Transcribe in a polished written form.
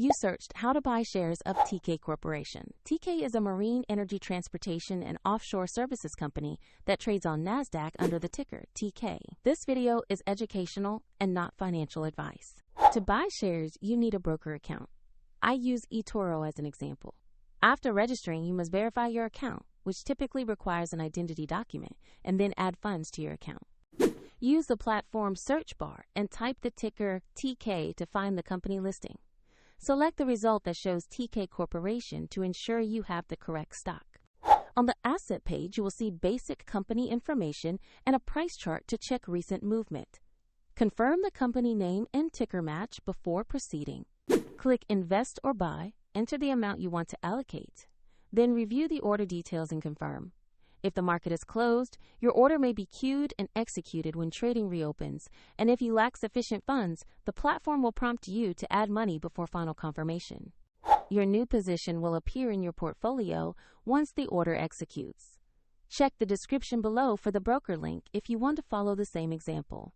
You searched how to buy shares of Teekay Corporation. Teekay is a marine energy transportation and offshore services company that trades on NASDAQ under the ticker TK. This video is educational and not financial advice. To buy shares, you need a broker account. I use eToro as an example. After registering, you must verify your account, which typically requires an identity document, and then add funds to your account. Use the platform search bar and type the ticker TK to find the company listing. Select the result that shows Teekay Corporation to ensure you have the correct stock. On the asset page, you will see basic company information and a price chart to check recent movement. Confirm the company name and ticker match before proceeding. Click Invest or Buy, enter the amount you want to allocate. Then review the order details and confirm. If the market is closed, your order may be queued and executed when trading reopens, and if you lack sufficient funds, the platform will prompt you to add money before final confirmation. Your new position will appear in your portfolio once the order executes. Check the description below for the broker link if you want to follow the same example.